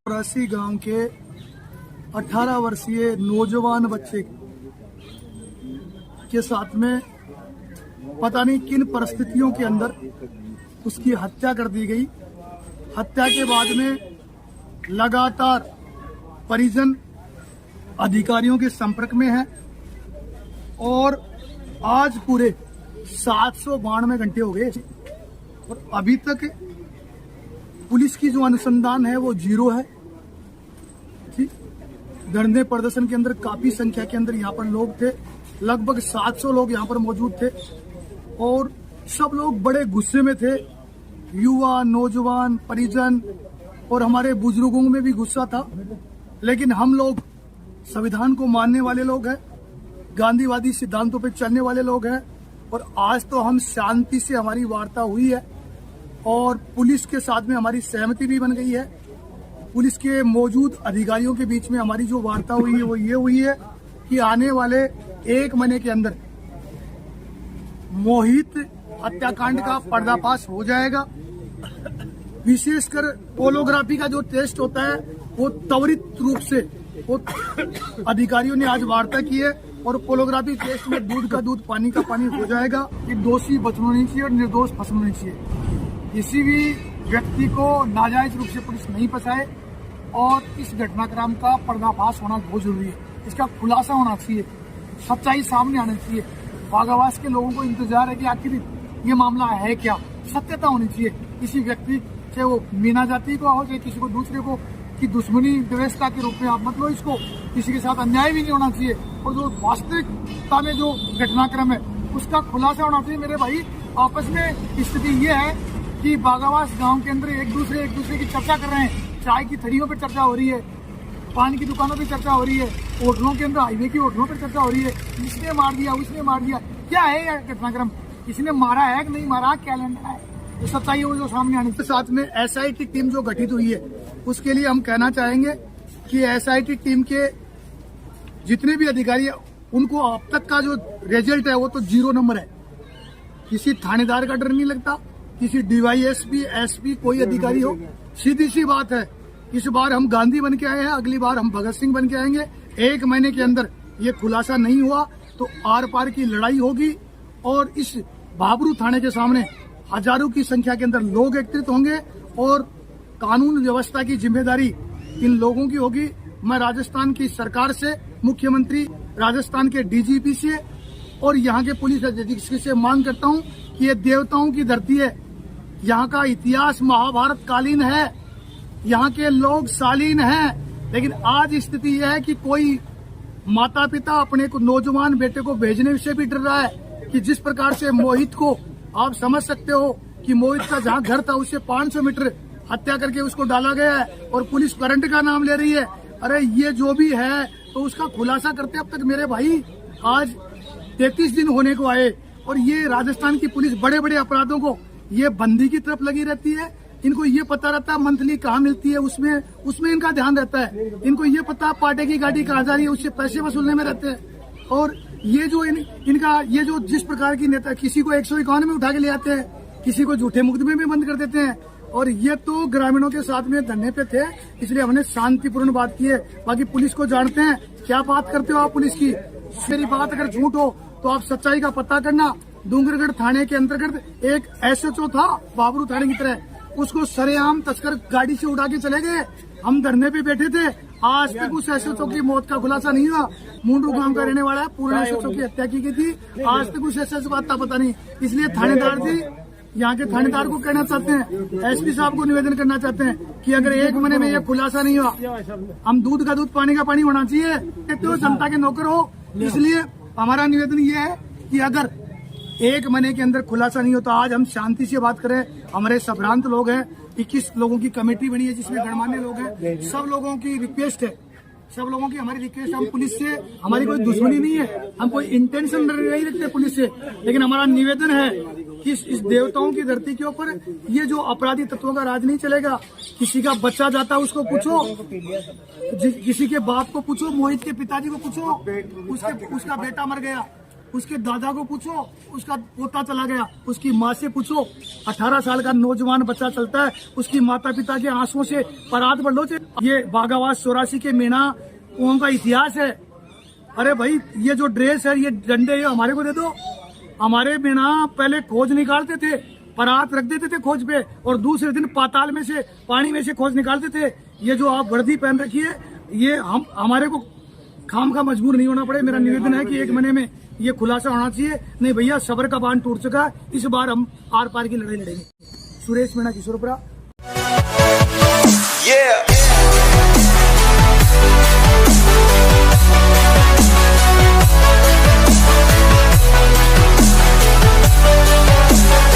84 गांव के 18 वर्षीय नौजवान बच्चे के साथ में पता नहीं किन परिस्थितियों के अंदर उसकी हत्या कर दी गई। हत्या के बाद में लगातार परिजन अधिकारियों के संपर्क में है और आज पूरे 792 घंटे हो गए और अभी तक पुलिस की जो अनुसंधान है वो जीरो है। ठीक, धरने प्रदर्शन के अंदर काफी संख्या के अंदर यहाँ पर लोग थे, लगभग 700 लोग यहाँ पर मौजूद थे और सब लोग बड़े गुस्से में थे। युवा, नौजवान, परिजन और हमारे बुजुर्गों में भी गुस्सा था, लेकिन हम लोग संविधान को मानने वाले लोग हैं, गांधीवादी सिद्धांतों पर चलने वाले लोग हैं और आज तो हम शांति से हमारी वार्ता हुई है और पुलिस के साथ में हमारी सहमति भी बन गई है। पुलिस के मौजूद अधिकारियों के बीच में हमारी जो वार्ता हुई है वो ये हुई है कि आने वाले 1 महीने के अंदर मोहित हत्याकांड का पर्दाफाश हो जाएगा। विशेषकर पोलोग्राफी का जो टेस्ट होता है वो त्वरित रूप से वो अधिकारियों ने आज वार्ता की है और पोलोग्राफी टेस्ट में दूध का दूध, पानी का पानी हो जाएगा। कि दोषी बचना नहीं चाहिए और निर्दोष फंसना नहीं चाहिए। किसी भी व्यक्ति को नाजायज रूप से पुलिस नहीं फंसाए और इस घटनाक्रम का पर्दाफाश होना बहुत जरूरी है। इसका खुलासा होना चाहिए, सच्चाई सामने आनी चाहिए। बागावास के लोगों को इंतजार है कि आखिर ये मामला है क्या, सत्यता होनी चाहिए। किसी व्यक्ति चाहे वो मीना जाति को हो चाहे किसी को दूसरे को की दुश्मनी व्यवस्था के रूप में आप मत लो इसको। किसी के साथ अन्याय भी नहीं होना चाहिए और जो वास्तविकता में जो घटनाक्रम है उसका खुलासा होना चाहिए। मेरे भाई, आपस में स्थिति ये है कि बागावास गांव के अंदर एक दूसरे की चर्चा कर रहे हैं। चाय की थड़ियों पर चर्चा हो रही है, पान की दुकानों पर चर्चा हो रही है, होटलों के अंदर, हाईवे की होटलों पर चर्चा हो रही है। इसने मार दिया, उसने मार दिया। क्या है यह घटनाक्रम? इसने मारा है कि नहीं मारा, क्या लेना है, तो सच्चाई वो जो सामने आने के साथ में एसआईटी टीम जो गठित हुई है उसके लिए हम कहना चाहेंगे कि एसआईटी टीम के जितने भी अधिकारी है उनको अब तक का जो रिजल्ट है वो तो 0 नंबर है। किसी थानेदार का डर नहीं लगता, किसी डीवाईएसपी, एसपी, कोई अधिकारी हो। सीधी सी बात है, इस बार हम गांधी बन के आए हैं, अगली बार हम भगत सिंह बन के आएंगे। 1 महीने के अंदर ये खुलासा नहीं हुआ तो आर पार की लड़ाई होगी और इस भाबरू थाने के सामने हजारों की संख्या के अंदर लोग एकत्रित होंगे और कानून व्यवस्था की जिम्मेदारी इन लोगों की होगी। मैं राजस्थान की सरकार से, मुख्यमंत्री, राजस्थान के डीजीपी से और यहाँ के पुलिस अधीक्षक से मांग करता हूँ कि ये देवताओं की धरती है, यहाँ का इतिहास महाभारत कालीन है, यहाँ के लोग शालीन हैं, लेकिन आज स्थिति यह है कि कोई माता पिता अपने को नौजवान बेटे को भेजने से भी डर रहा है कि जिस प्रकार से मोहित को आप समझ सकते हो कि मोहित का जहाँ घर था उससे 500 मीटर हत्या करके उसको डाला गया है और पुलिस करंट का नाम ले रही है। अरे ये जो भी है तो उसका खुलासा करते अब तक मेरे भाई आज 33 दिन होने को आए और ये राजस्थान की पुलिस बड़े बड़े अपराधों को ये बंदी की तरफ लगी रहती है। इनको ये पता रहता है मंथली कहाँ मिलती है, उसमें इनका ध्यान रहता है। इनको ये पता पार्टी की गाड़ी कहाँ जा रही है उससे पैसे वसूलने में रहते हैं। और ये जो इनका ये जो जिस प्रकार की नेता, किसी को 151 में उठा के ले आते हैं, किसी को झूठे मुकदमे में बंद कर देते हैं और ये तो ग्रामीणों के साथ में धरने पे थे, इसलिए हमने शांतिपूर्ण बात की है। बाकी पुलिस को जानते हैं क्या बात करते हो आप पुलिस की। मेरी बात अगर झूठ हो तो आप सच्चाई का पता करना। डूंगरगढ़ थाने के अंतर्गत एक एसएचओ था बाबरू थाने की तरह, उसको सरेआम तस्कर गाड़ी से उड़ा के चले गए। हम धरने पे बैठे थे, आज तक उस एसएचओ की मौत का खुलासा नहीं हुआ। मुंडू गांव का रहने वाला है, पूर्ण एसएचओ की हत्या की गई थी, आज तक उस एसएचओ का पता नहीं। इसलिए थानेदार जी यहाँ के थानेदार को कहना चाहते हैं, एसपी साहब को निवेदन करना चाहते हैं कि अगर 1 महीने में ये खुलासा नहीं हुआ, हम दूध का दूध, पानी का पानी होना चाहिए। तो जनता के नौकर हो, इसलिए हमारा निवेदन ये है कि अगर 1 महीने के अंदर खुलासा नहीं होता, आज हम शांति से बात करें। हमारे संभ्रांत लोग हैं, 21 लोगों की कमेटी बनी है जिसमें गणमान्य लोग हैं। सब लोगों की रिक्वेस्ट है, सब लोगों की हमारी रिक्वेस्ट, हम पुलिस से, हमारी कोई दुश्मनी नहीं है, हम कोई इंटेंशन नहीं रखते पुलिस से, लेकिन हमारा निवेदन है कि इस देवताओं की धरती के ऊपर ये जो अपराधी तत्वों का राज नहीं चलेगा। किसी का बच्चा जाता उसको पूछो, किसी के बाप को पूछो, मोहित के पिताजी को पूछो, उसका बेटा मर गया, उसके दादा को पूछो, उसका पोता चला गया, उसकी माँ से पूछो, 18 साल का नौजवान बच्चा चलता है, उसकी माता पिता के आंसुओं से परात बढ़ लो। ये बागावास 84 के मेना कुओं का इतिहास है। अरे भाई, ये जो ड्रेस है, ये डंडे, ये हमारे को दे दो। हमारे मेना पहले खोज निकालते थे, परात रख देते थे खोज पे, और दूसरे दिन पाताल में से, पानी में से खोज निकालते थे। ये जो आप वर्दी पहन रखी है, ये हमारे को खाम का मजबूर नहीं होना पड़े। मेरा निवेदन है कि 1 महीने में ये खुलासा होना चाहिए। नहीं भैया, सबर का बांध टूट चुका है, इस बार हम आर पार की लड़ाई लड़ेंगे। सुरेश मीणा, किशोरपुरा।